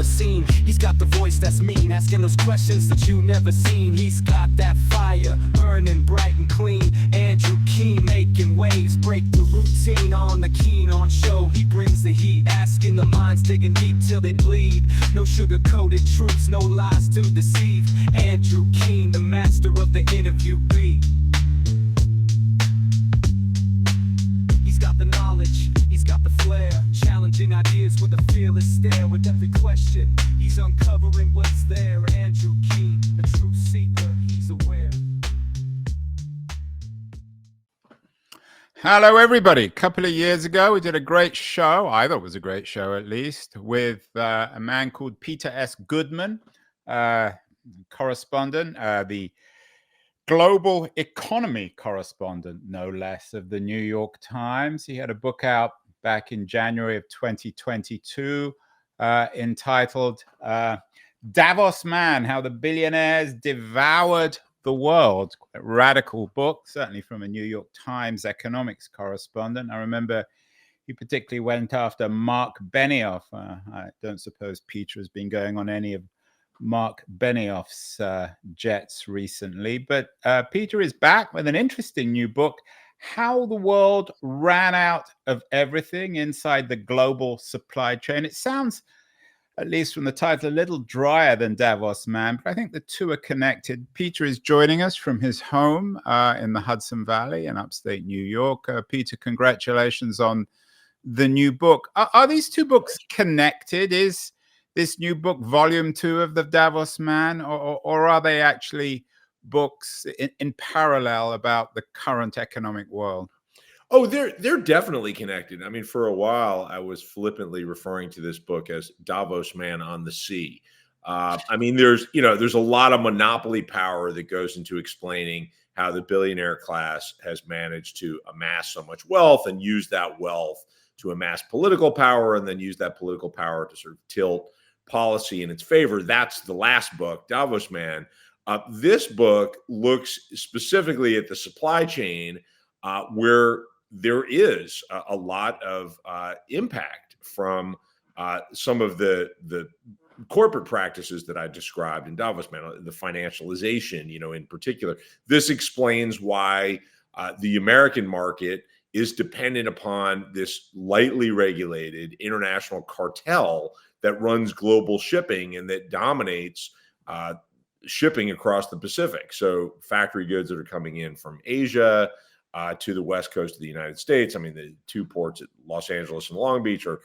the scene. He's got the voice that's mean, asking those questions that you never seen. He's got that fire, burning bright and clean. Andrew Keen making waves, break the routine on the Keen on show. He brings the heat, asking the minds, digging deep till they bleed. No sugar-coated truths, no lies to deceive. Andrew Keen, the master of the interview beat. He's got the knowledge, he's got the flair, challenging ideas with a fearless stare. With every question, he's uncovering what's there. Andrew Keen, a truth seeker, he's aware. Hello, everybody. A couple of years ago, we did a great show. I thought it was a great show, at least, with a man called Peter S. Goodman, correspondent, the Global Economy Correspondent, no less, of the New York Times. He had a book out back in January of 2022 entitled Davos Man, How the Billionaires Devoured the World. Quite a radical book, certainly from a New York Times economics correspondent. I remember he particularly went after Mark Benioff. I don't suppose Peter has been going on any of Mark Benioff's jets recently, but Peter is back with an interesting new book, How the World Ran Out of Everything Inside the Global Supply Chain. It sounds, at least from the title, a little drier than Davos Man, but I think the two are connected. Peter is joining us from his home in the Hudson Valley in upstate New York. Peter, congratulations on the new book. Are these two books connected? Is this new book volume 2 of the Davos Man, or are they actually books in parallel about the current economic world? Oh, they're definitely connected. I mean, for a while, I was flippantly referring to this book as Davos Man on the Sea. I mean, there's a lot of monopoly power that goes into explaining how the billionaire class has managed to amass so much wealth and use that wealth to amass political power, and then use that political power to sort of tilt policy in its favor. That's the last book, Davos Man. This book looks specifically at the supply chain, where there is a lot of impact from some of the corporate practices that I described in Davos Man, the financialization, in particular. This explains why the American market is dependent upon this lightly regulated international cartel that runs global shipping and that dominates shipping across the Pacific. So factory goods that are coming in from Asia to the West Coast of the United States. I mean, the two ports at Los Angeles and Long Beach are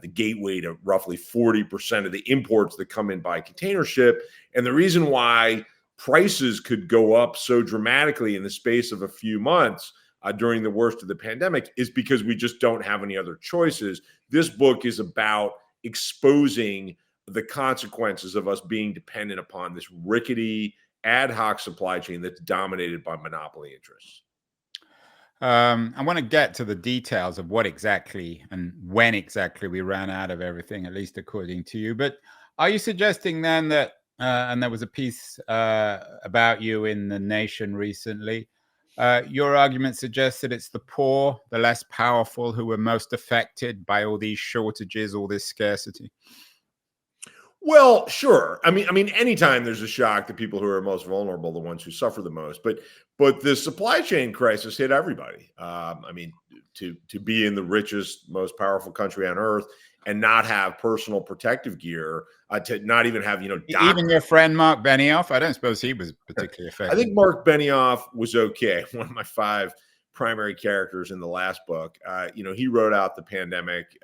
the gateway to roughly 40% of the imports that come in by container ship. And the reason why prices could go up so dramatically in the space of a few months during the worst of the pandemic is because we just don't have any other choices. This book is about exposing the consequences of us being dependent upon this rickety ad hoc supply chain that's dominated by monopoly interests. I want to get to the details of what exactly and when exactly we ran out of everything, at least according to you. But are you suggesting then that, and there was a piece about you in The Nation recently, your argument suggests that it's the poor, the less powerful, who were most affected by all these shortages, all this scarcity? Well, sure. I mean, anytime there's a shock, the people who are most vulnerable, the ones who suffer the most. But the supply chain crisis hit everybody. I mean, to be in the richest, most powerful country on earth and not have personal protective gear, to not even have, even your friend Mark Benioff, I don't suppose he was particularly affected. I think Mark Benioff was okay. One of my 5 primary characters in the last book. He wrote out the pandemic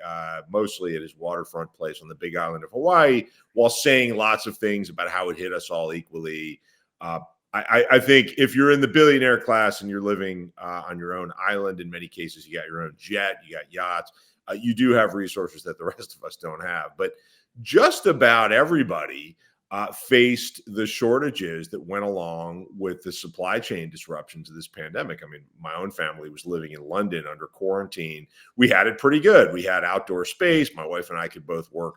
mostly at his waterfront place on the Big Island of Hawaii, while saying lots of things about how it hit us all equally. I think if you're in the billionaire class and you're living on your own island, in many cases, you got your own jet, you got yachts, you do have resources that the rest of us don't have. But just about everybody faced the shortages that went along with the supply chain disruptions of this pandemic. I mean, my own family was living in London under quarantine. We had it pretty good. We had outdoor space. My wife and I could both work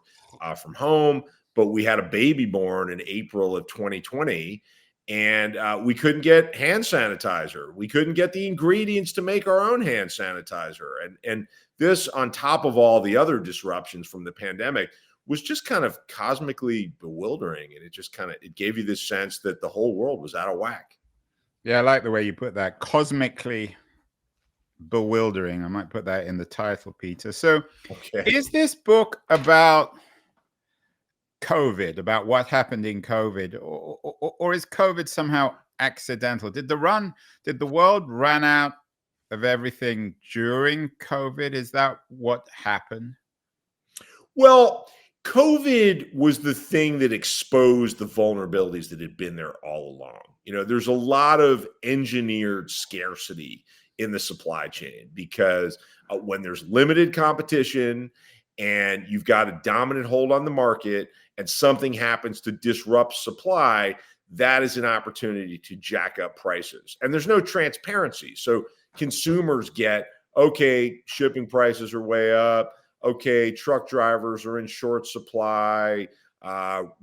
from home, but we had a baby born in April of 2020, and we couldn't get hand sanitizer. We couldn't get the ingredients to make our own hand sanitizer. And this, on top of all the other disruptions from the pandemic, was just kind of cosmically bewildering. And it gave you this sense that the whole world was out of whack. Yeah, I like the way you put that. Cosmically bewildering. I might put that in the title, Peter. So Okay. is this book about COVID, about what happened in COVID, or is COVID somehow accidental? Did the world run out of everything during COVID? Is that what happened? Well, COVID was the thing that exposed the vulnerabilities that had been there all along. There's a lot of engineered scarcity in the supply chain because when there's limited competition and you've got a dominant hold on the market and something happens to disrupt supply, that is an opportunity to jack up prices. And there's no transparency. So consumers get, okay, shipping prices are way up. Okay, truck drivers are in short supply.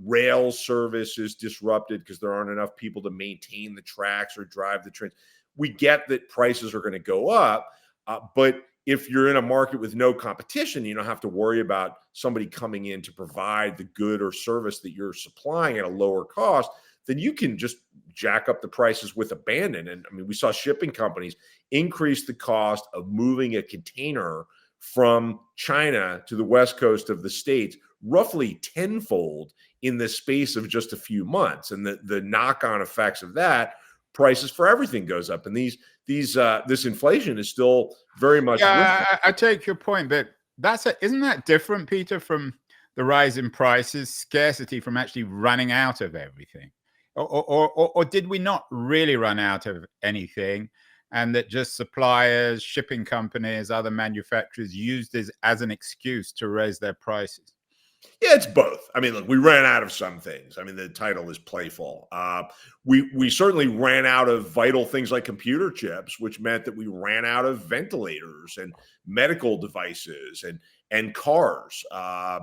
Rail service is disrupted because there aren't enough people to maintain the tracks or drive the trains. We get that prices are going to go up, but if you're in a market with no competition, you don't have to worry about somebody coming in to provide the good or service that you're supplying at a lower cost. Then you can just jack up the prices with abandon. And I mean, we saw shipping companies increase the cost of moving a container from China to the West Coast of the States roughly tenfold in the space of just a few months. And the knock-on effects of that, prices for everything goes up. And this inflation is still very much. Yeah, I take your point, but isn't that different, Peter, from the rise in prices, scarcity from actually running out of everything? Or did we not really run out of anything? And that just suppliers, shipping companies, other manufacturers used this as an excuse to raise their prices? Yeah, it's both. I mean, look, we ran out of some things. I mean, the title is playful. We certainly ran out of vital things like computer chips, which meant that we ran out of ventilators and medical devices and cars. I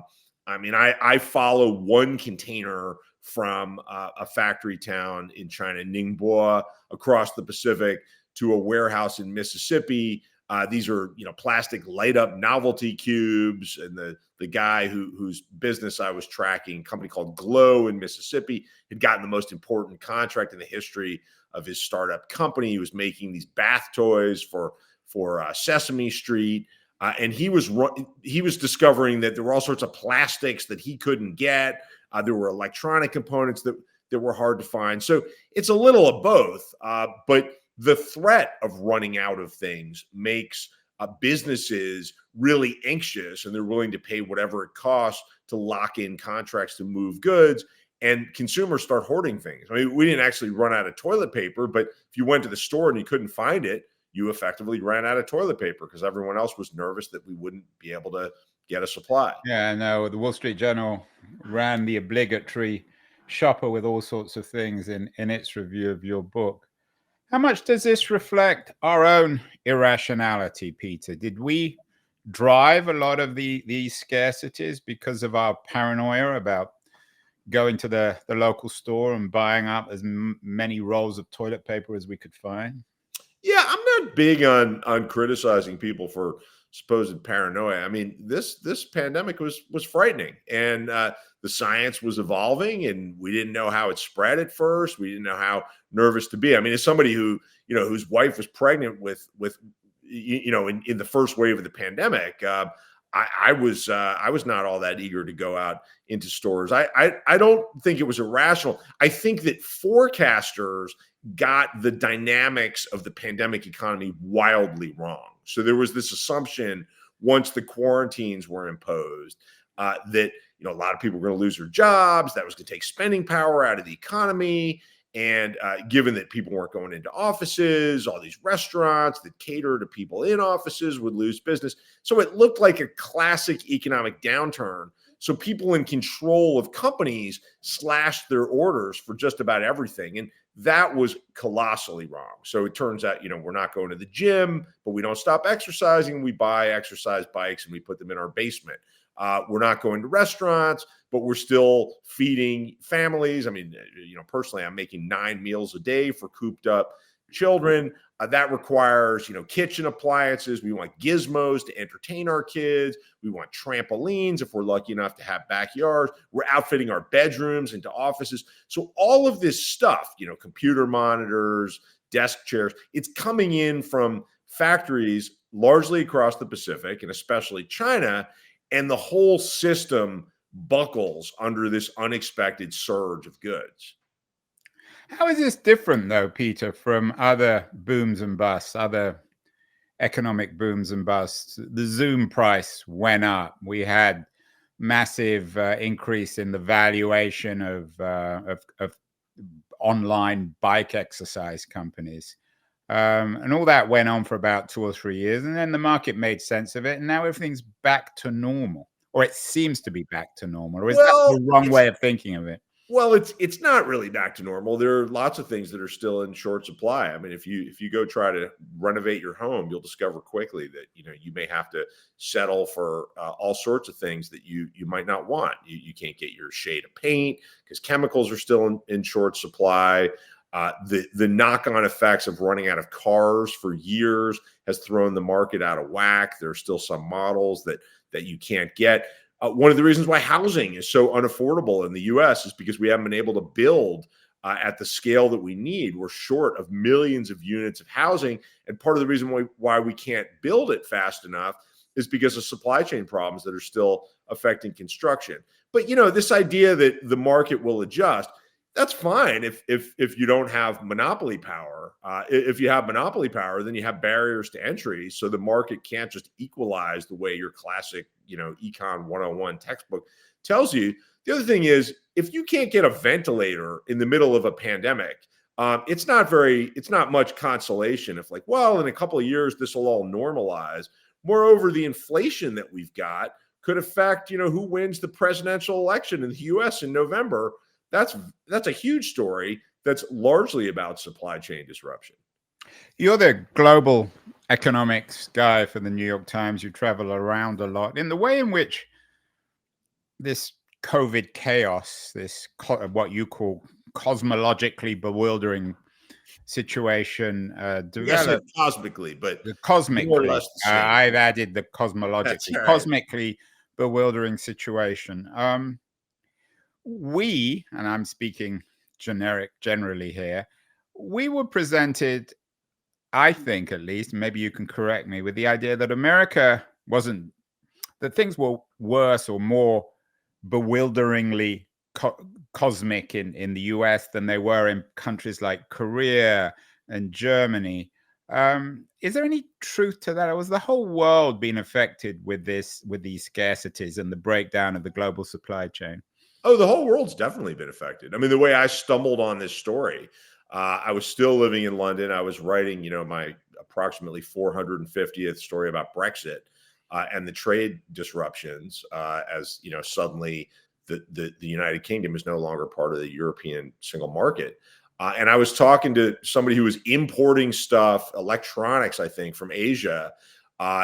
mean, I follow one container from a factory town in China, Ningbo, across the Pacific to a warehouse in Mississippi. These are, plastic light up novelty cubes. And the guy whose business I was tracking, a company called Glow in Mississippi, had gotten the most important contract in the history of his startup company. He was making these bath toys for Sesame Street. And he was discovering that there were all sorts of plastics that he couldn't get. There were electronic components that were hard to find. So it's a little of both. But the threat of running out of things makes businesses really anxious, and they're willing to pay whatever it costs to lock in contracts to move goods. And consumers start hoarding things. I mean, we didn't actually run out of toilet paper, but if you went to the store and you couldn't find it, you effectively ran out of toilet paper because everyone else was nervous that we wouldn't be able to get a supply. Yeah, no, the Wall Street Journal ran the obligatory shopper with all sorts of things in its review of your book. How much does this reflect our own irrationality, Peter? Did we drive a lot of these scarcities because of our paranoia about going to the local store and buying up as many rolls of toilet paper as we could find? Yeah, I'm not big on criticizing people for supposed paranoia. I mean, this pandemic was frightening, and the science was evolving, and we didn't know how it spread at first. We didn't know how nervous to be. I mean, as somebody who whose wife was pregnant with in the first wave of the pandemic, I was not all that eager to go out into stores. I don't think it was irrational. I think that forecasters got the dynamics of the pandemic economy wildly wrong. So there was this assumption once the quarantines were imposed that a lot of people were going to lose their jobs. That was going to take spending power out of the economy. And given that people weren't going into offices, all these restaurants that cater to people in offices would lose business. So it looked like a classic economic downturn. So people in control of companies slashed their orders for just about everything. And that was colossally wrong. So it turns out, we're not going to the gym, but we don't stop exercising. We buy exercise bikes and we put them in our basement. We're not going to restaurants, but we're still feeding families. I mean, personally, I'm making 9 meals a day for cooped up children. That requires, kitchen appliances. We want gizmos to entertain our kids. We want trampolines if we're lucky enough to have backyards. We're outfitting our bedrooms into offices. So all of this stuff, computer monitors, desk chairs, it's coming in from factories largely across the Pacific and especially China. And the whole system buckles under this unexpected surge of goods. How is this different, though, Peter, from other booms and busts, other economic booms and busts? The Zoom price went up. We had massive increase in the valuation of online bike exercise companies. And all that went on for about 2 or 3 years. And then the market made sense of it. And now everything's back to normal, or it seems to be back to normal. Or is that the wrong way of thinking of it? Well, it's not really back to normal. There are lots of things that are still in short supply. I mean, if you go try to renovate your home, you'll discover quickly that you may have to settle for all sorts of things that you might not want. You can't get your shade of paint because chemicals are still in short supply. The knock-on effects of running out of cars for years has thrown the market out of whack. There are still some models that you can't get. One of the reasons why housing is so unaffordable in the U.S. is because we haven't been able to build at the scale that we need. We're short of millions of units of housing. And part of the reason why we can't build it fast enough is because of supply chain problems that are still affecting construction. But, this idea that the market will adjust, that's fine if you don't have monopoly power. If you have monopoly power, then you have barriers to entry. So the market can't just equalize the way your classic, Econ 101 textbook tells you. The other thing is, if you can't get a ventilator in the middle of a pandemic, it's not much consolation if in a couple of years, this will all normalize. Moreover, the inflation that we've got could affect, who wins the presidential election in the US in November. That's a huge story that's largely about supply chain disruption. You're the global economics guy for the New York Times. You travel around a lot. In the way in which this COVID chaos, this what you call cosmologically bewildering situation developed. Yes, cosmically, but cosmically. More or less the same. I've added the cosmologically, Right. Cosmically bewildering situation. We, and I'm speaking generally here, we were presented, I think at least, maybe you can correct me, with the idea that that things were worse or more bewilderingly cosmic in the US than they were in countries like Korea and Germany. Is there any truth to that? Or was the whole world being affected with these scarcities and the breakdown of the global supply chain? Oh, the whole world's definitely been affected. I mean, the way I stumbled on this story, I was still living in London. I was writing, my approximately 450th story about Brexit and the trade disruptions as, suddenly the United Kingdom is no longer part of the European single market. And I was talking to somebody who was importing stuff, electronics, I think, from Asia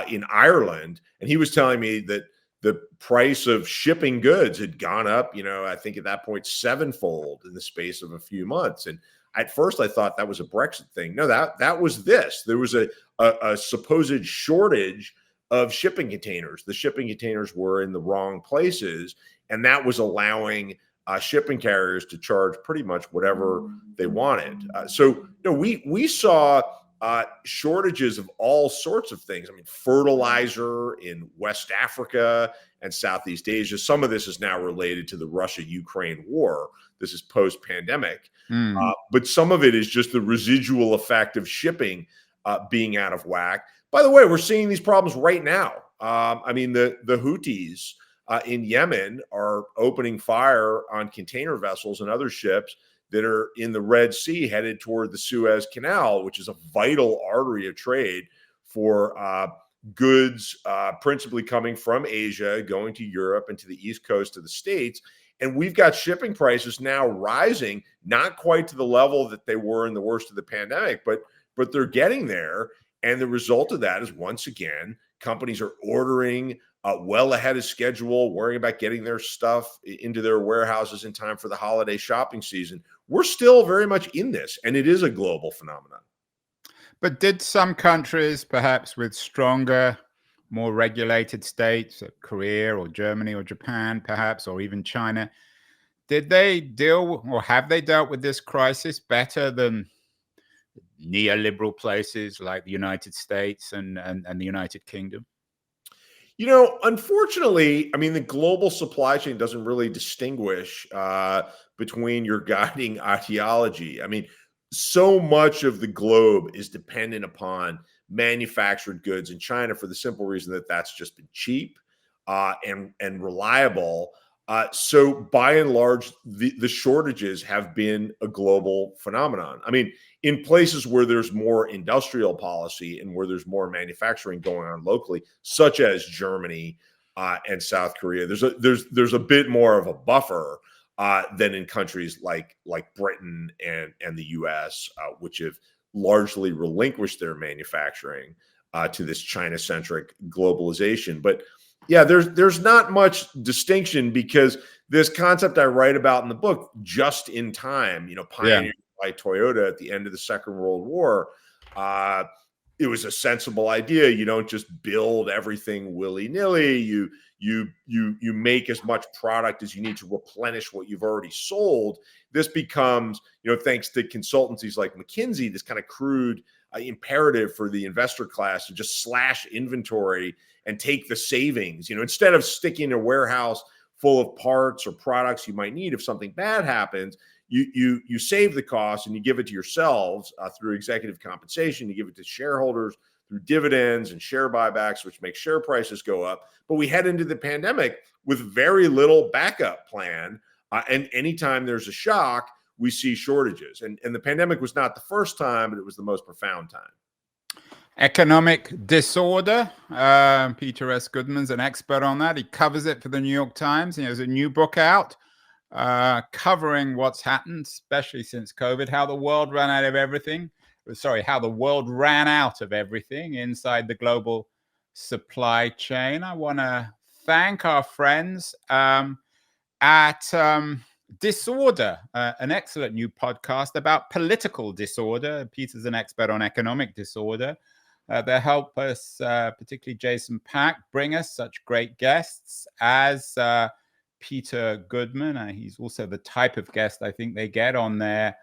in Ireland. And he was telling me that the price of shipping goods had gone up, I think at that point, 7-fold in the space of a few months. And at first I thought that was a Brexit thing. No, that was this. There was a supposed shortage of shipping containers. The shipping containers were in the wrong places, and that was allowing shipping carriers to charge pretty much whatever they wanted. We saw shortages of all sorts of things. I mean, fertilizer in West Africa and Southeast Asia. Some of this is now related to the Russia-Ukraine war. This is post-pandemic. But some of it is just the residual effect of shipping being out of whack. By the way, we're seeing these problems right now. The Houthis in Yemen are opening fire on container vessels and other ships that are in the Red Sea headed toward the Suez Canal, which is a vital artery of trade for goods principally coming from Asia, going to Europe and to the East Coast of the States. And we've got shipping prices now rising, not quite to the level that they were in the worst of the pandemic, but they're getting there. And the result of that is, once again, companies are ordering well ahead of schedule, worrying about getting their stuff into their warehouses in time for the holiday shopping season. We're still very much in this, and it is a global phenomenon. But did some countries, perhaps with stronger, more regulated states, Korea or Germany or Japan, perhaps, or even China, did they deal or have they dealt with this crisis better than neoliberal places like the United States and the United Kingdom? Unfortunately, I mean, the global supply chain doesn't really distinguish between your guiding ideology. I mean, so much of the globe is dependent upon manufactured goods in China for the simple reason that that's just been cheap and reliable. So by and large, the shortages have been a global phenomenon. I mean, in places where there's more industrial policy and where there's more manufacturing going on locally, such as Germany and South Korea, there's a bit more of a buffer than in countries like Britain and the U.S., which have largely relinquished their manufacturing to this China-centric globalization. But yeah, there's not much distinction because this concept I write about in the book, just in time, pioneered by Toyota at the end of the Second World War, it was a sensible idea. You don't just build everything willy-nilly. You make as much product as you need to replenish what you've already sold. This becomes, thanks to consultancies like McKinsey, this kind of crude imperative for the investor class to just slash inventory and take the savings, instead of sticking a warehouse full of parts or products you might need if something bad happens. You save the cost and you give it to yourselves through executive compensation. You give it to shareholders through dividends and share buybacks, which make share prices go up. But we head into the pandemic with very little backup plan. And anytime there's a shock, we see shortages. And the pandemic was not the first time, but it was the most profound time. Economic disorder. Peter S. Goodman's an expert on that. He covers it for the New York Times. He has a new book out covering what's happened, especially since COVID, how the world ran out of everything. How the world ran out of everything inside the global supply chain. I want to thank our friends at Disorder, an excellent new podcast about political disorder. Peter's an expert on economic disorder. They help us, particularly Jason Pack, bring us such great guests as Peter Goodman. He's also the type of guest I think they get on their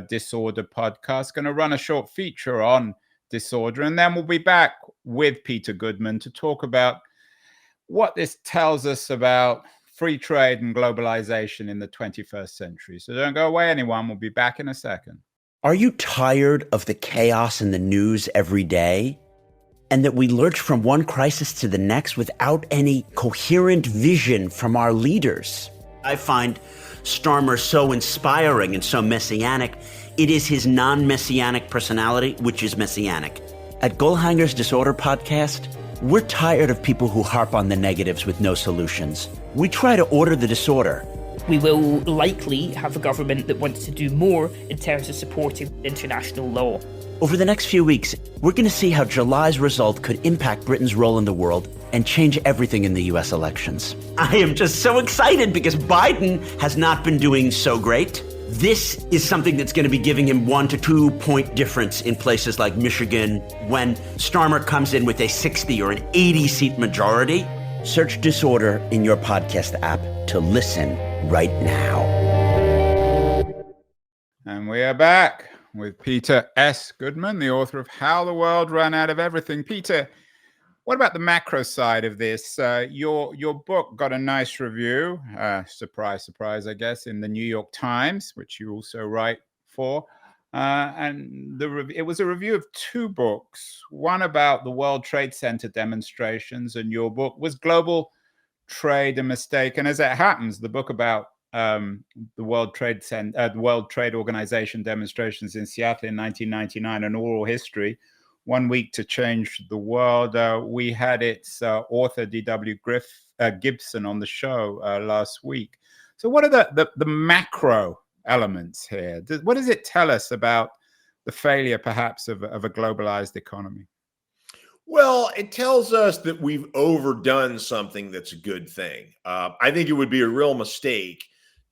Disorder podcast. Going to run a short feature on disorder, and then we'll be back with Peter Goodman to talk about what this tells us about free trade and globalization in the 21st century. So don't go away, anyone. We'll be back in a second. Are you tired of the chaos in the news every day? And that we lurch from one crisis to the next without any coherent vision from our leaders? I find Starmer so inspiring and so messianic. It is his non-messianic personality which is messianic. At Goalhanger's Disorder podcast, we're tired of people who harp on the negatives with no solutions. We try to order the disorder. We will likely have a government that wants to do more in terms of supporting international law. Over the next few weeks, we're going to see how July's result could impact Britain's role in the world and change everything in the US elections. I am just so excited because Biden has not been doing so great. This is something that's going to be giving him 1 to 2 point difference in places like Michigan when Starmer comes in with a 60 or an 80 seat majority. Search Disorder in your podcast app to listen right now. And we are back with Peter S. Goodman, the author of How the World Ran Out of Everything. Peter, what about the macro side of this? Your book got a nice review, surprise, surprise, I guess, in the New York Times, which you also write for. And it was a review of 2 books, one about the World Trade Center demonstrations, and your book was Global Trade a Mistake. And as it happens, the book about the World Trade Organization demonstrations in Seattle in 1999, an oral history, 1 week to change the world. We had its author, D.W. Gibson, on the show last week. So what are the macro elements here? What does it tell us about the failure, perhaps, of a globalized economy? Well, it tells us that we've overdone something that's a good thing. I think it would be a real mistake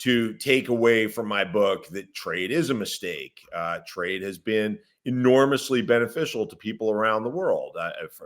to take away from my book that trade is a mistake. Trade has been enormously beneficial to people around the world.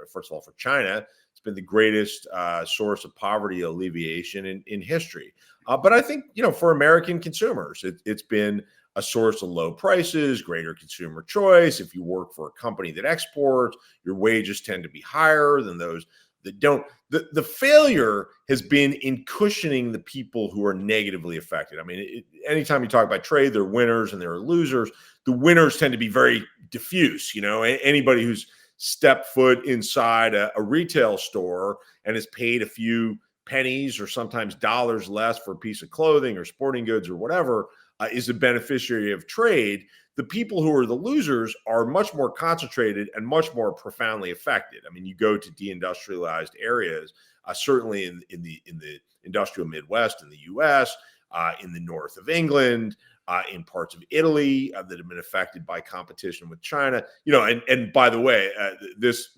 First of all, for China, it's been the greatest source of poverty alleviation in history. But I think, for American consumers, it's been a source of low prices, greater consumer choice. If you work for a company that exports, your wages tend to be higher than those that don't. The failure has been in cushioning the people who are negatively affected. I mean, anytime you talk about trade, there are winners and there are losers. The winners tend to be very diffuse. Anybody who's stepped foot inside a retail store and has paid a few pennies or sometimes dollars less for a piece of clothing or sporting goods or whatever is a beneficiary of trade. The people who are the losers are much more concentrated and much more profoundly affected. I mean, you go to deindustrialized areas, certainly in the industrial Midwest in the U.S., in the north of England, in parts of Italy that have been affected by competition with China. And by the way, this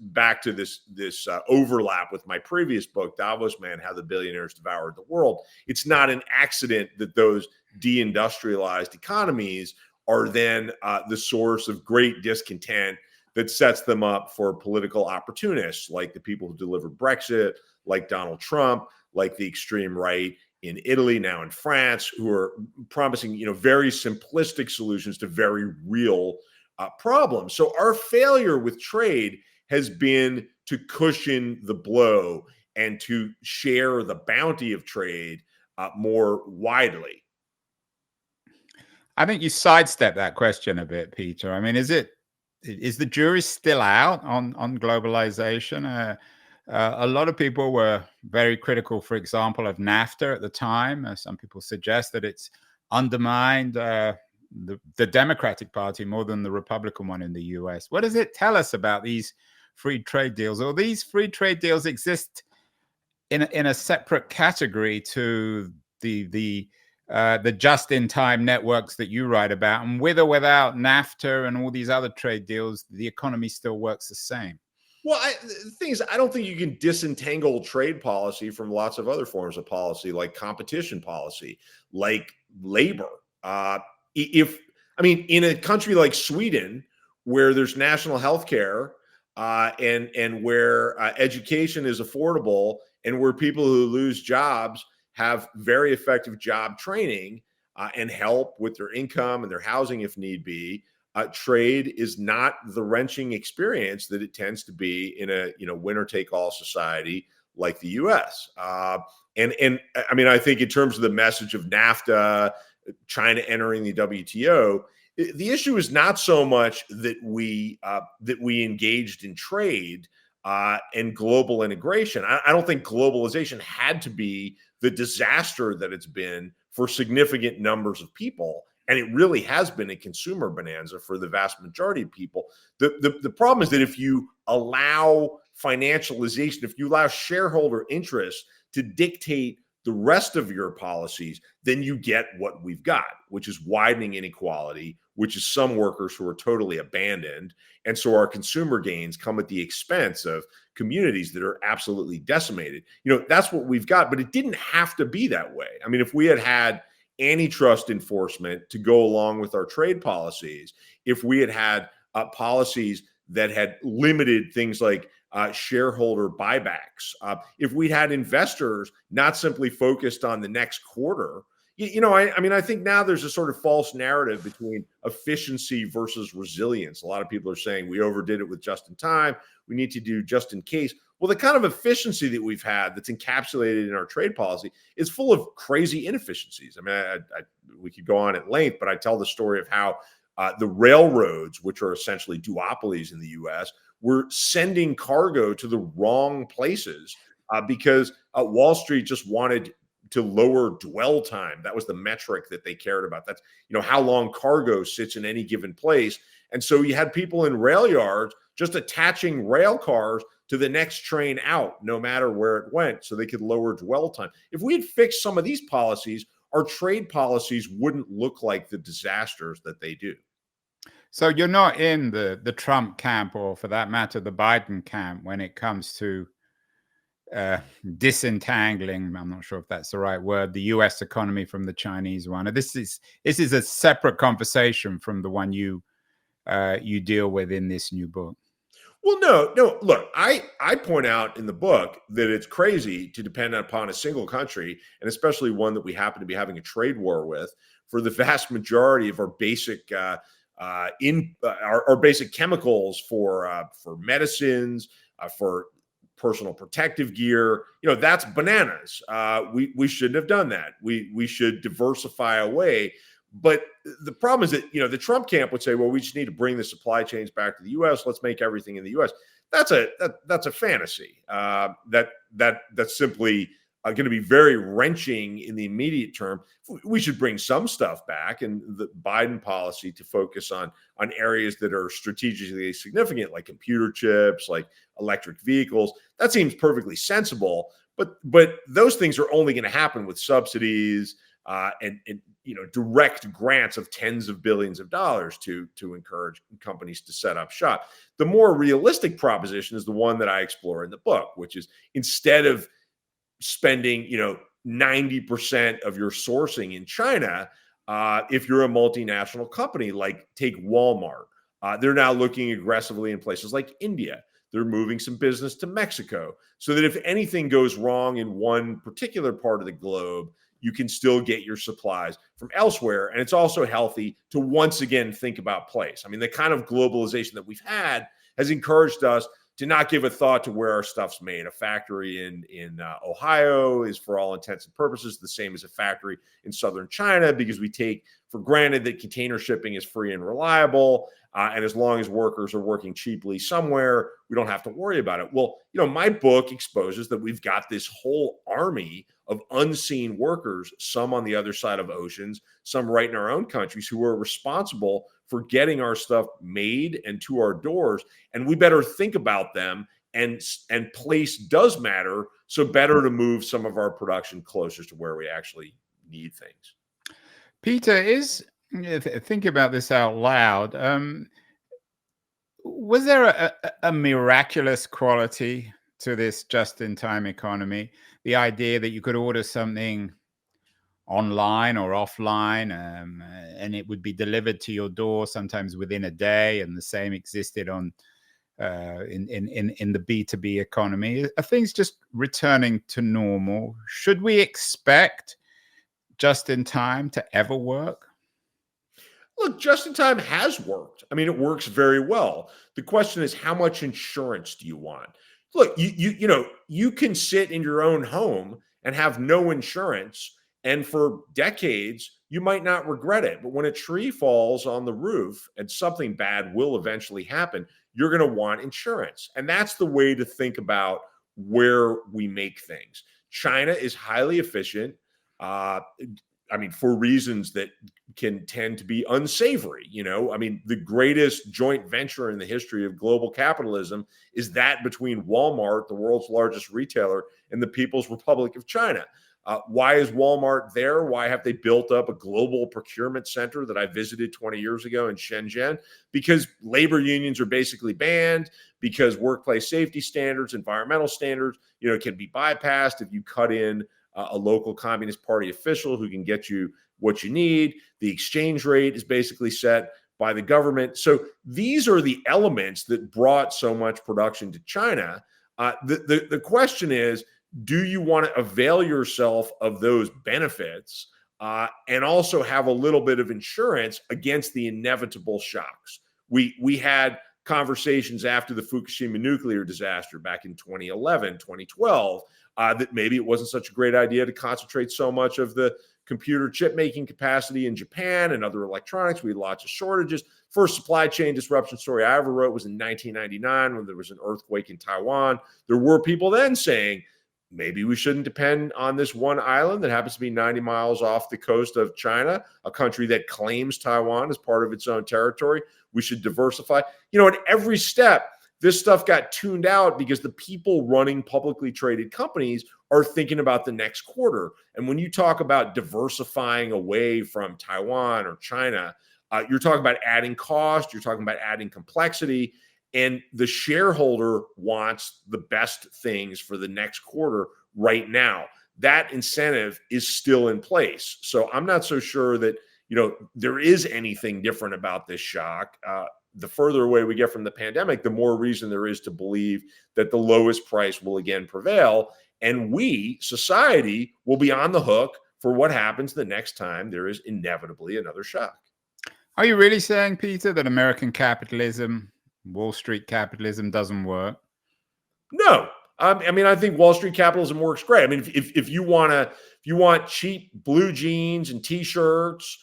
overlap with my previous book, Davos Man: How the Billionaires Devoured the World. It's not an accident that those deindustrialized economies are then the source of great discontent that sets them up for political opportunists like the people who delivered Brexit, like Donald Trump, like the extreme right in Italy, now in France, who are promising, very simplistic solutions to very real problems. So our failure with trade has been to cushion the blow and to share the bounty of trade more widely. I think you sidestepped that question a bit, Peter. I mean, is the jury still out on globalization? A lot of people were very critical, for example, of NAFTA at the time. Some people suggest that it's undermined the Democratic Party more than the Republican one in the US. What does it tell us about these free trade deals? Or these free trade deals exist in a separate category to the just-in-time networks that you write about, and with or without NAFTA and all these other trade deals, the economy still works the same? Well, the thing is, I don't think you can disentangle trade policy from lots of other forms of policy, like competition policy, like labor. In a country like Sweden, where there's national health care and where education is affordable, and where people who lose jobs have very effective job training and help with their income and their housing if need be, trade is not the wrenching experience that it tends to be in a winner-take-all society like the U.S. I think in terms of the message of NAFTA, China entering the WTO, the issue is not so much that we engaged in trade and global integration. I don't think globalization had to be the disaster that it's been for significant numbers of people. And it really has been a consumer bonanza for the vast majority of people. The problem is that if you allow financialization, if you allow shareholder interests to dictate the rest of your policies, then you get what we've got, which is widening inequality, which is some workers who are totally abandoned. And so our consumer gains come at the expense of communities that are absolutely decimated. That's what we've got, but it didn't have to be that way. I mean, if we had antitrust enforcement to go along with our trade policies, if we had policies that had limited things like shareholder buybacks, if we had investors not simply focused on the next quarter, I think now there's a sort of false narrative between efficiency versus resilience. A lot of people are saying we overdid it with just in time. We need to do just in case. Well, the kind of efficiency that we've had that's encapsulated in our trade policy is full of crazy inefficiencies. I mean, we could go on at length, but I tell the story of how the railroads, which are essentially duopolies in the U.S., were sending cargo to the wrong places because Wall Street just wanted to lower dwell time. That was the metric that they cared about. That's, how long cargo sits in any given place. And so you had people in rail yards just attaching rail cars to the next train out, no matter where it went, so they could lower dwell time. If we had fixed some of these policies, our trade policies wouldn't look like the disasters that they do. So you're not in the Trump camp, or for that matter, the Biden camp, when it comes to disentangling, I'm not sure if that's the right word, the US economy from the Chinese one. This is a separate conversation from the one you deal with in this new book. Well, no. Look, I point out in the book that it's crazy to depend upon a single country, and especially one that we happen to be having a trade war with, for the vast majority of our basic our basic chemicals for medicines, for personal protective gear. That's bananas. We shouldn't have done that. We should diversify away. But the problem is that, the Trump camp would say, well, we just need to bring the supply chains back to the U.S. Let's make everything in the U.S. That's a fantasy. That's simply going to be very wrenching in the immediate term. We should bring some stuff back, and the Biden policy to focus on areas that are strategically significant, like computer chips, like electric vehicles. That seems perfectly sensible. But those things are only going to happen with subsidies and direct grants of tens of billions of dollars to encourage companies to set up shop. The more realistic proposition is the one that I explore in the book, which is, instead of spending 90% of your sourcing in China, if you're a multinational company, like take Walmart, they're now looking aggressively in places like India. They're moving some business to Mexico, so that if anything goes wrong in one particular part of the globe, you can still get your supplies from elsewhere. And it's also healthy to once again think about place. I mean, the kind of globalization that we've had has encouraged us to not give a thought to where our stuff's made. A factory in Ohio is, for all intents and purposes, the same as a factory in southern China, because we take for granted that container shipping is free and reliable. And as long as workers are working cheaply somewhere, we don't have to worry about it. Well, my book exposes that we've got this whole army of unseen workers, some on the other side of oceans, some right in our own countries, who are responsible for getting our stuff made and to our doors. And we better think about them. And place does matter. So better to move some of our production closer to where we actually need things. Peter, think about this out loud. Was there a miraculous quality to this just-in-time economy? The idea that you could order something online or offline, and it would be delivered to your door sometimes within a day, and the same existed on in the B2B economy. Are things just returning to normal? Should we expect just-in-time to ever work? Look, just-in-time has worked. I mean, it works very well. The question is, how much insurance do you want? Look, you can sit in your own home and have no insurance, and for decades, you might not regret it. But when a tree falls on the roof and something bad will eventually happen, you're going to want insurance. And that's the way to think about where we make things. China is highly efficient. For reasons that can tend to be unsavory. The greatest joint venture in the history of global capitalism is that between Walmart, the world's largest retailer, and the People's Republic of China. Why is Walmart there? Why have they built up a global procurement center that I visited 20 years ago in Shenzhen? Because labor unions are basically banned, because workplace safety standards, environmental standards, can be bypassed if you cut in a local Communist Party official who can get you what you need. The exchange rate is basically set by the government. So these are the elements that brought so much production to China. The question is, do you want to avail yourself of those benefits and also have a little bit of insurance against the inevitable shocks? We had conversations after the Fukushima nuclear disaster back in 2011, 2012, that maybe it wasn't such a great idea to concentrate so much of the computer chip making capacity in Japan and other electronics. We had lots of shortages. First supply chain disruption story I ever wrote was in 1999 when there was an earthquake in Taiwan. There were people then saying, maybe we shouldn't depend on this one island that happens to be 90 miles off the coast of China, a country that claims Taiwan as part of its own territory. We should diversify. At every step, this stuff got tuned out because the people running publicly traded companies are thinking about the next quarter. And when you talk about diversifying away from Taiwan or China, you're talking about adding cost, you're talking about adding complexity. and the shareholder wants the best things for the next quarter right now. That incentive is still in place. So I'm not so sure that, there is anything different about this shock. The further away we get from the pandemic, the more reason there is to believe that the lowest price will again prevail. And we, society, will be on the hook for what happens the next time there is inevitably another shock. Are you really saying, Peter, that American capitalism, Wall Street capitalism, doesn't work? No. I think Wall Street capitalism works great. I mean, if you want cheap blue jeans and T-shirts,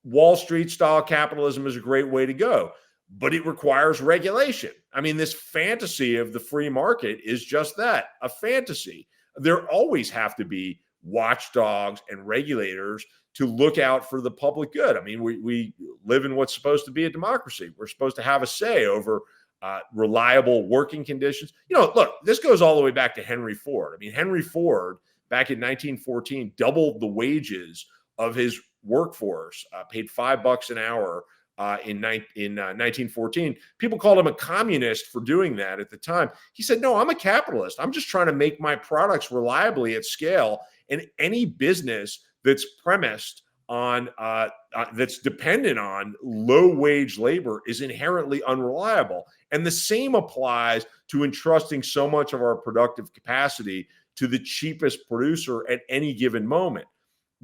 Wall Street style capitalism is a great way to go, but it requires regulation. I mean, this fantasy of the free market is just that, a fantasy. There always have to be watchdogs and regulators to look out for the public good. I mean, we live in what's supposed to be a democracy. We're supposed to have a say over reliable working conditions. Look, this goes all the way back to Henry Ford. I mean, Henry Ford back in 1914 doubled the wages of his workforce, paid $5 an hour in 1914. People called him a communist for doing that at the time. He said, no, I'm a capitalist. I'm just trying to make my products reliably at scale. And any business that's premised on, that's dependent on low wage labor is inherently unreliable. And the same applies to entrusting so much of our productive capacity to the cheapest producer at any given moment.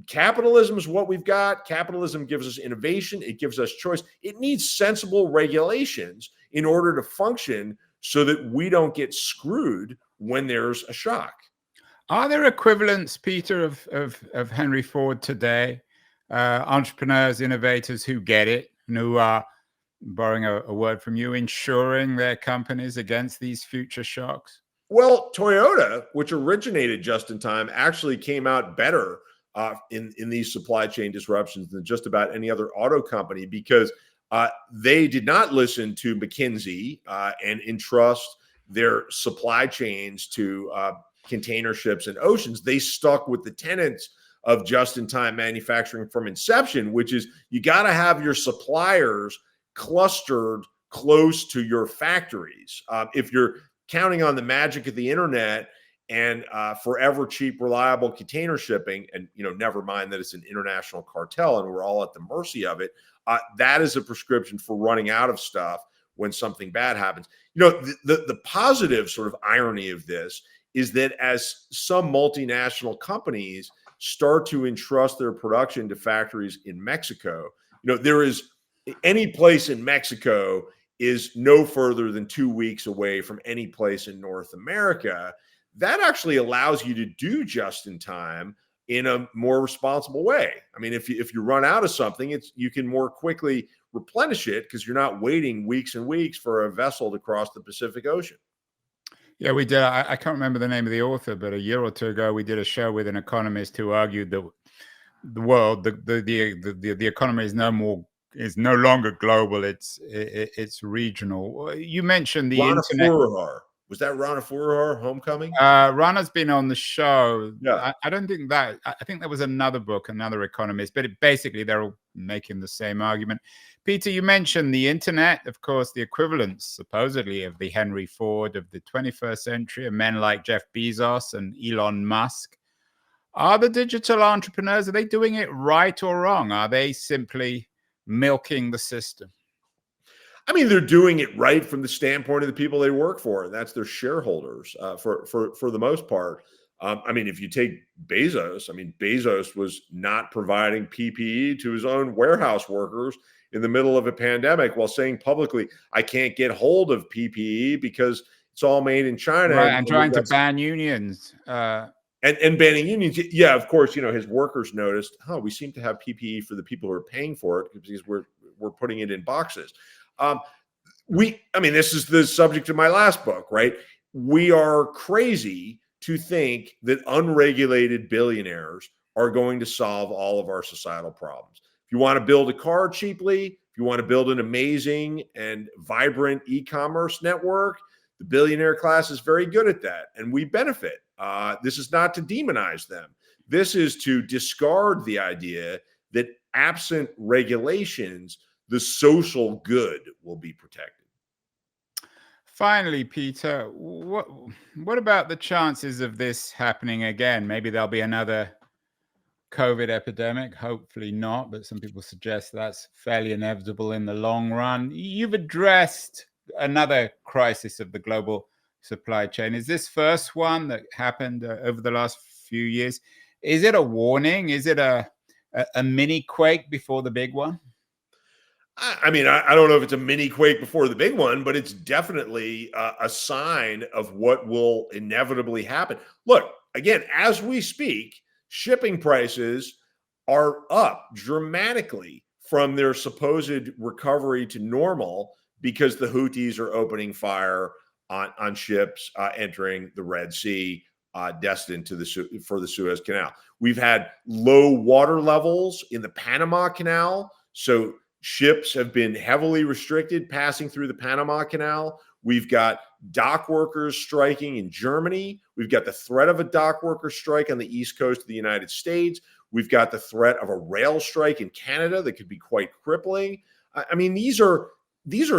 Capitalism is what we've got. Capitalism gives us innovation. It gives us choice. It needs sensible regulations in order to function so that we don't get screwed when there's a shock. Are there equivalents, Peter, of Henry Ford today? Entrepreneurs, innovators who get it, and who are, borrowing a word from you, insuring their companies against these future shocks? Well, Toyota, which originated just in time, actually came out better in these supply chain disruptions than just about any other auto company, because they did not listen to McKinsey and entrust their supply chains to container ships and oceans. They stuck with the tenets of just-in-time manufacturing from inception, which is you got to have your suppliers clustered close to your factories. If you're counting on the magic of the internet and forever cheap, reliable container shipping, and never mind that it's an international cartel and we're all at the mercy of it, that is a prescription for running out of stuff when something bad happens. The positive sort of irony of this is that as some multinational companies start to entrust their production to factories in Mexico, there is any place in Mexico is no further than 2 weeks away from any place in North America. That actually allows you to do just in time in a more responsible way. I mean, if you run out of something, you can more quickly replenish it because you're not waiting weeks and weeks for a vessel to cross the Pacific Ocean. Yeah, we did. I can't remember the name of the author, but a year or two ago, we did a show with an economist who argued that the world, the economy is no longer global. It's regional. You mentioned the Rana internet. Forahar. Was that Rana Forahar, Homecoming? Rana's been on the show. Yeah. I don't think that. I think there was another book, another economist, but basically they're all making the same argument. Peter, you mentioned the internet, of course, the equivalence supposedly of the Henry Ford of the 21st century, and men like Jeff Bezos and Elon Musk. Are the digital entrepreneurs, are they doing it right or wrong? Are they simply milking the system? I mean, they're doing it right from the standpoint of the people they work for, and that's their shareholders for the most part. I mean, if you take Bezos, Bezos was not providing PPE to his own warehouse workers in the middle of a pandemic while saying publicly, I can't get hold of PPE because it's all made in China. Right, and trying to ban unions. And banning unions. Yeah, of course, his workers noticed, we seem to have PPE for the people who are paying for it because we're putting it in boxes. This is the subject of my last book, right? We are crazy to think that unregulated billionaires are going to solve all of our societal problems. If you want to build a car cheaply, if you want to build an amazing and vibrant e-commerce network, the billionaire class is very good at that, and we benefit. This is not to demonize them. This is to discard the idea that absent regulations, the social good will be protected. Finally, Peter, what about the chances of this happening again? Maybe there'll be another COVID epidemic. Hopefully not, but some people suggest that's fairly inevitable in the long run. You've addressed another crisis of the global supply chain. Is this first one that happened over the last few years? Is it a warning? Is it a mini quake before the big one? I mean, I don't know if it's a mini quake before the big one, but it's definitely a sign of what will inevitably happen. Look, again, as we speak, shipping prices are up dramatically from their supposed recovery to normal because the Houthis are opening fire on ships entering the Red Sea, destined for the Suez Canal. We've had low water levels in the Panama Canal, so ships have been heavily restricted passing through the Panama Canal. We've got dock workers striking in Germany. We've got the threat of a dock worker strike on the East Coast of the United States. We've got the threat of a rail strike in Canada that could be quite crippling. I mean, these are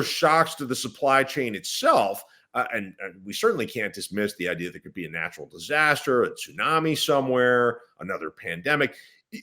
shocks to the supply chain itself. And we certainly can't dismiss the idea there could be a natural disaster, a tsunami somewhere, another pandemic.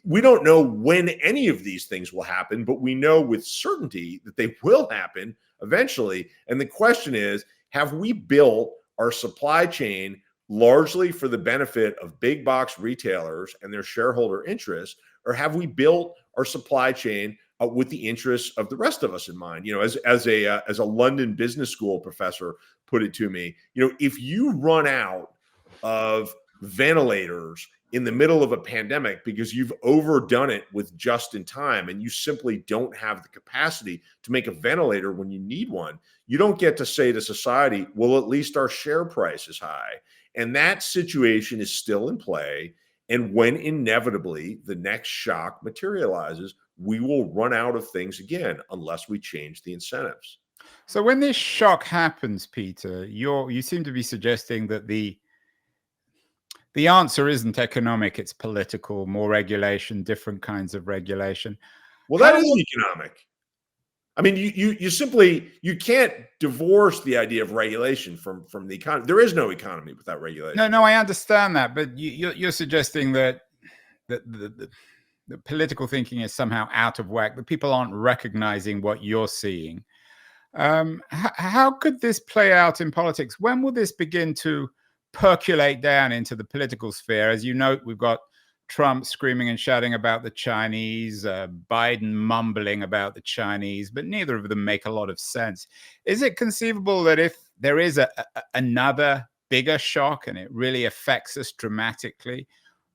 We don't know when any of these things will happen, but we know with certainty that they will happen eventually. And the question is, have we built our supply chain largely for the benefit of big box retailers and their shareholder interests, or have we built our supply chain with the interests of the rest of us in mind? You know, as a London Business School professor put it to me, you know, if you run out of ventilators in the middle of a pandemic because you've overdone it with just in time and you simply don't have the capacity to make a ventilator when you need one, you don't get to say to society, well, at least our share price is high. And that situation is still in play. And when inevitably the next shock materializes, we will run out of things again unless we change the incentives. So when this shock happens, Peter, you seem to be suggesting that the answer isn't economic, it's political, more regulation, different kinds of regulation. Well, that is economic. I mean, you simply can't divorce the idea of regulation from the economy. There is no economy without regulation. No, I understand that, but you're suggesting that the political thinking is somehow out of whack, that people aren't recognizing what you're seeing. How could this play out in politics? When will this begin to percolate down into the political sphere? As you note, we've got Trump screaming and shouting about the Chinese, Biden mumbling about the Chinese, but neither of them make a lot of sense. Is it conceivable that if there is another bigger shock and it really affects us dramatically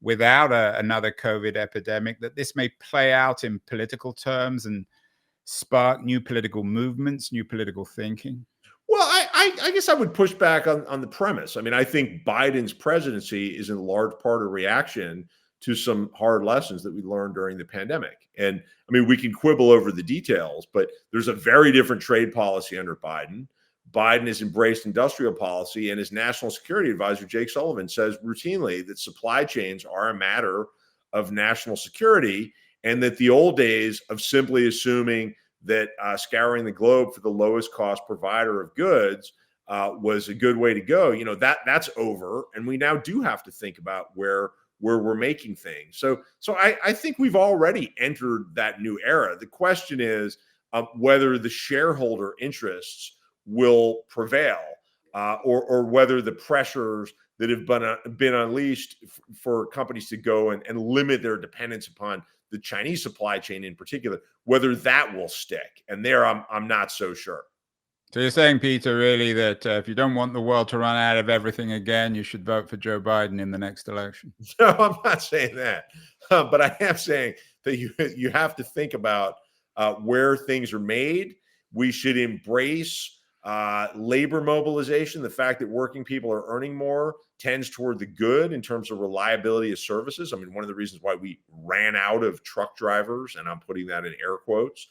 without another COVID epidemic, that this may play out in political terms and spark new political movements, new political thinking? Well, I guess I would push back on the premise. I mean, I think Biden's presidency is in large part a reaction to some hard lessons that we learned during the pandemic. And I mean, we can quibble over the details, but there's a very different trade policy under Biden. Biden has embraced industrial policy, and his national security advisor, Jake Sullivan, says routinely that supply chains are a matter of national security, and that the old days of simply assuming that scouring the globe for the lowest cost provider of goods was a good way to go. You know, that's over, and we now do have to think about where we're making things. So I think we've already entered that new era. The question is whether the shareholder interests will prevail, or whether the pressures that have been unleashed for companies to go and limit their dependence upon the Chinese supply chain in particular, whether that will stick. And there, I'm not so sure. So you're saying, Peter, really that if you don't want the world to run out of everything again, you should vote for Joe Biden in the next election? No, I'm not saying that, but I am saying that you have to think about where things are made. We should embrace labor mobilization. The fact that working people are earning more tends toward the good in terms of reliability of services. I mean, one of the reasons why we ran out of truck drivers, and I'm putting that in air quotes,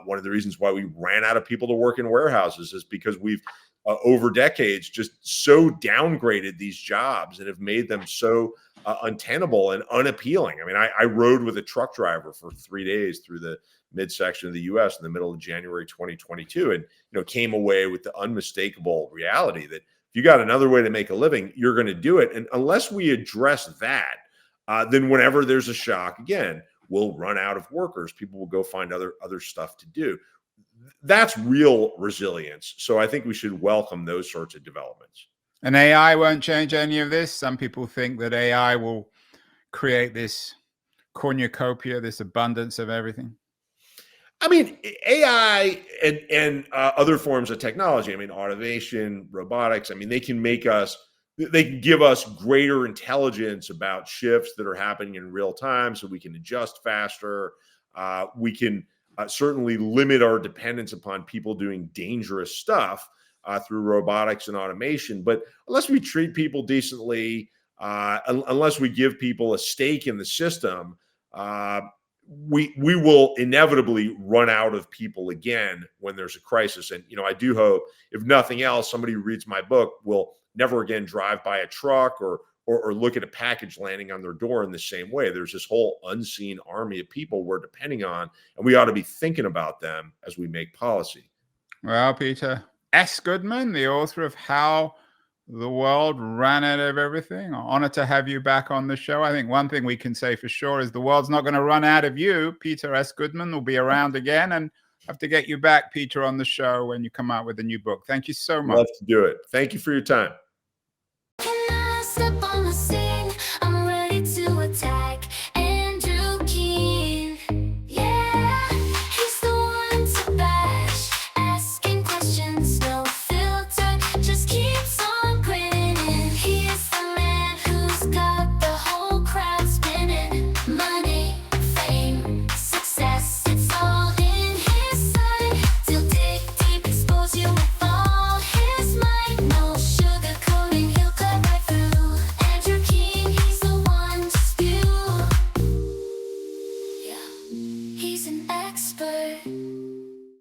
one of the reasons why we ran out of people to work in warehouses is because we've over decades just so downgraded these jobs and have made them so untenable and unappealing. I mean, I rode with a truck driver for 3 days through the midsection of the U.S. in the middle of January 2022, and came away with the unmistakable reality that if you got another way to make a living, you're going to do it. And unless we address that, then whenever there's a shock again, we'll run out of workers. People will go find other stuff to do. That's real resilience. So I think we should welcome those sorts of developments. And AI won't change any of this. Some people think that AI will create this cornucopia, this abundance of everything. I mean, AI and other forms of technology, I mean, automation, robotics, I mean, they can give us greater intelligence about shifts that are happening in real time so we can adjust faster. We can certainly limit our dependence upon people doing dangerous stuff through robotics and automation. But unless we treat people decently, unless we give people a stake in the system, we will inevitably run out of people again when there's a crisis. And, I do hope, if nothing else, somebody who reads my book will never again drive by a truck or look at a package landing on their door in the same way. There's this whole unseen army of people we're depending on, and we ought to be thinking about them as we make policy. Well, Peter S. Goodman, the author of How the World Ran Out of Everything. Honored to have you back on the show. I think one thing we can say for sure is the world's not going to run out of you. Peter S. Goodman will be around again, and have to get you back, Peter, on the show when you come out with a new book. Thank you so much. Love to do it. Thank you for your time.